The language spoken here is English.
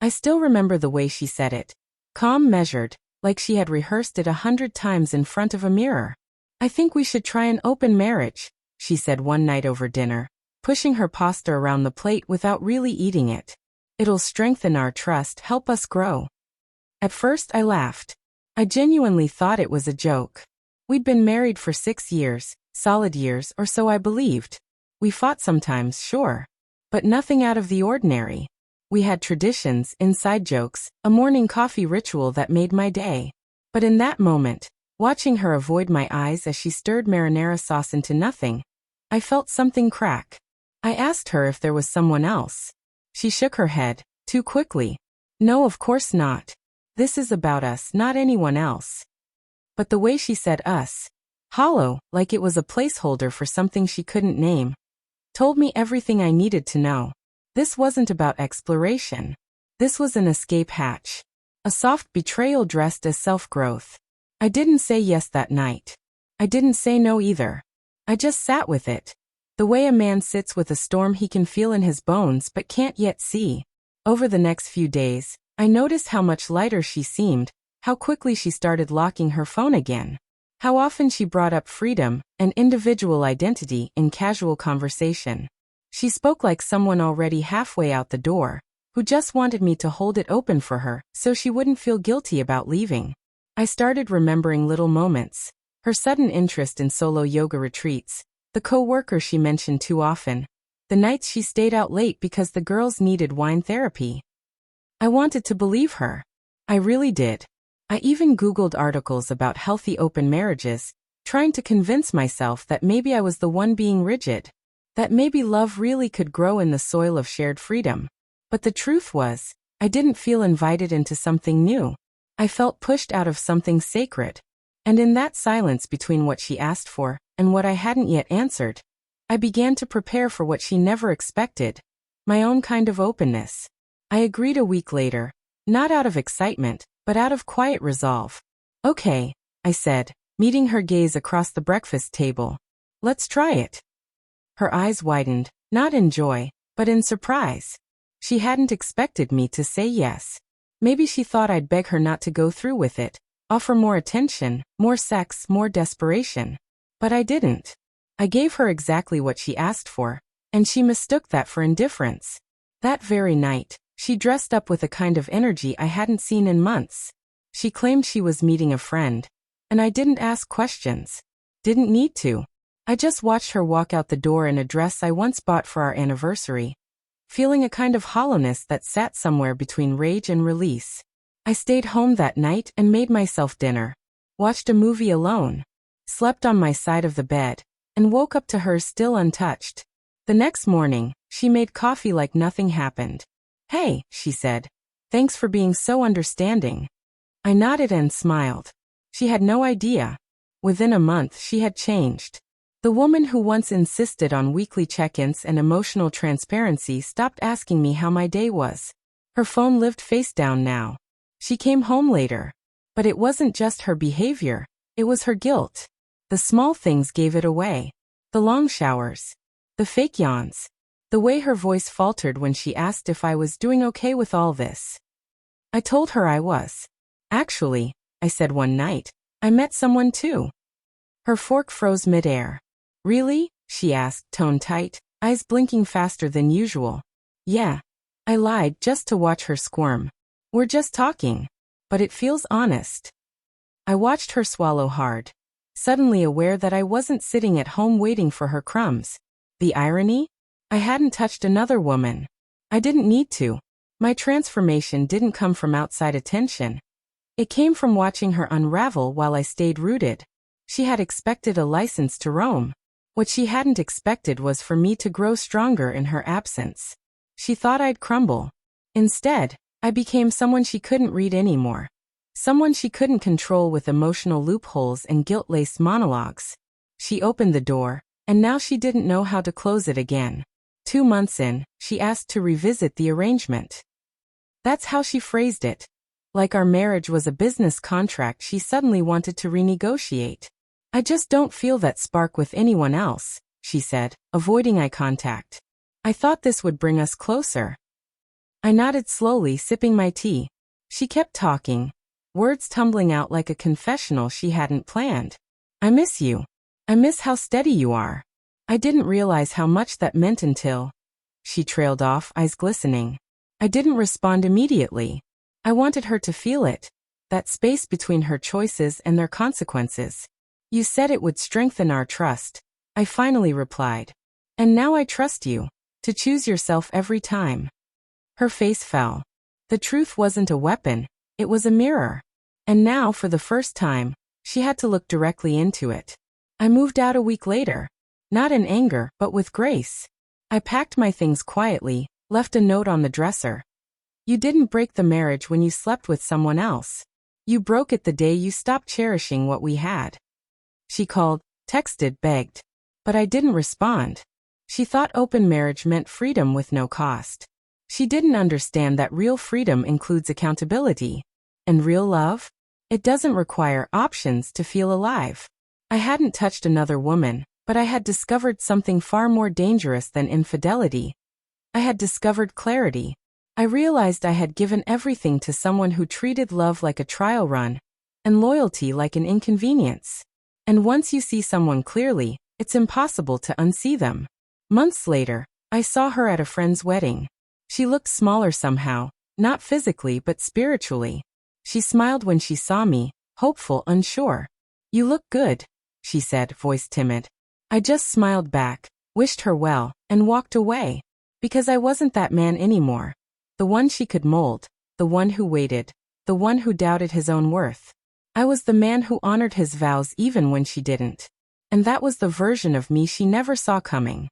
I still remember the way she said it. Calm, measured, like she had rehearsed it 100 times in front of a mirror. "I think we should try an open marriage," she said one night over dinner, pushing her pasta around the plate without really eating it. "It'll strengthen our trust, help us grow." At first I laughed. I genuinely thought it was a joke. We'd been married for 6 years, solid years, or so I believed. We fought sometimes, sure. But nothing out of the ordinary. We had traditions, inside jokes, a morning coffee ritual that made my day. But in that moment, watching her avoid my eyes as she stirred marinara sauce into nothing, I felt something crack. I asked her if there was someone else. She shook her head, too quickly. "No, of course not. This is about us, not anyone else." But the way she said us, hollow, like it was a placeholder for something she couldn't name, told me everything I needed to know. This wasn't about exploration. This was an escape hatch. A soft betrayal dressed as self-growth. I didn't say yes that night. I didn't say no either. I just sat with it. The way a man sits with a storm he can feel in his bones but can't yet see. Over the next few days, I noticed how much lighter she seemed, how quickly she started locking her phone again, how often she brought up freedom and individual identity in casual conversation. She spoke like someone already halfway out the door, who just wanted me to hold it open for her so she wouldn't feel guilty about leaving. I started remembering little moments, her sudden interest in solo yoga retreats, the co-worker she mentioned too often, the nights she stayed out late because the girls needed wine therapy. I wanted to believe her. I really did. I even Googled articles about healthy open marriages, trying to convince myself that maybe I was the one being rigid, that maybe love really could grow in the soil of shared freedom. But the truth was, I didn't feel invited into something new. I felt pushed out of something sacred. And in that silence between what she asked for and what I hadn't yet answered, I began to prepare for what she never expected, my own kind of openness. I agreed a week later, not out of excitement, but out of quiet resolve. "Okay," I said, meeting her gaze across the breakfast table. "Let's try it." Her eyes widened, not in joy, but in surprise. She hadn't expected me to say yes. Maybe she thought I'd beg her not to go through with it, offer more attention, more sex, more desperation. But I didn't. I gave her exactly what she asked for, and she mistook that for indifference. That very night, she dressed up with a kind of energy I hadn't seen in months. She claimed she was meeting a friend, and I didn't ask questions. Didn't need to. I just watched her walk out the door in a dress I once bought for our anniversary, feeling a kind of hollowness that sat somewhere between rage and release. I stayed home that night and made myself dinner, watched a movie alone, slept on my side of the bed, and woke up to her still untouched. The next morning, she made coffee like nothing happened. "Hey," she said. "Thanks for being so understanding." I nodded and smiled. She had no idea. Within a month, she had changed. The woman who once insisted on weekly check-ins and emotional transparency stopped asking me how my day was. Her phone lived face down now. She came home later. But it wasn't just her behavior, it was her guilt. The small things gave it away. The long showers. The fake yawns. The way her voice faltered when she asked if I was doing okay with all this. I told her I was. "Actually," I said one night, "I met someone too." Her fork froze midair. "Really?" she asked, tone tight, eyes blinking faster than usual. "Yeah." I lied just to watch her squirm. "We're just talking. But it feels honest." I watched her swallow hard, suddenly aware that I wasn't sitting at home waiting for her crumbs. The irony? I hadn't touched another woman. I didn't need to. My transformation didn't come from outside attention. It came from watching her unravel while I stayed rooted. She had expected a license to roam. What she hadn't expected was for me to grow stronger in her absence. She thought I'd crumble. Instead, I became someone she couldn't read anymore. Someone she couldn't control with emotional loopholes and guilt-laced monologues. She opened the door, and now she didn't know how to close it again. 2 months in, she asked to revisit the arrangement. That's how she phrased it. Like our marriage was a business contract she suddenly wanted to renegotiate. "I just don't feel that spark with anyone else," she said, avoiding eye contact. "I thought this would bring us closer." I nodded slowly, sipping my tea. She kept talking, words tumbling out like a confessional she hadn't planned. I miss you. I miss how steady you are. I didn't realize how much that meant until... She trailed off, eyes glistening. I didn't respond immediately. I wanted her to feel it, that space between her choices and their consequences. You said it would strengthen our trust, I finally replied. And now I trust you, to choose yourself every time. Her face fell. The truth wasn't a weapon, it was a mirror. And now, for the first time, she had to look directly into it. I moved out a week later, not in anger, but with grace. I packed my things quietly, left a note on the dresser. You didn't break the marriage when you slept with someone else. You broke it the day you stopped cherishing what we had. She called, texted, begged. But I didn't respond. She thought open marriage meant freedom with no cost. She didn't understand that real freedom includes accountability. And real love? It doesn't require options to feel alive. I hadn't touched another woman, but I had discovered something far more dangerous than infidelity. I had discovered clarity. I realized I had given everything to someone who treated love like a trial run, and loyalty like an inconvenience. And once you see someone clearly, it's impossible to unsee them. Months later, I saw her at a friend's wedding. She looked smaller somehow, not physically but spiritually. She smiled when she saw me, hopeful, unsure. You look good, she said, voice timid. I just smiled back, wished her well, and walked away. Because I wasn't that man anymore. The one she could mold, the one who waited, the one who doubted his own worth. I was the man who honored his vows even when she didn't. And that was the version of me she never saw coming.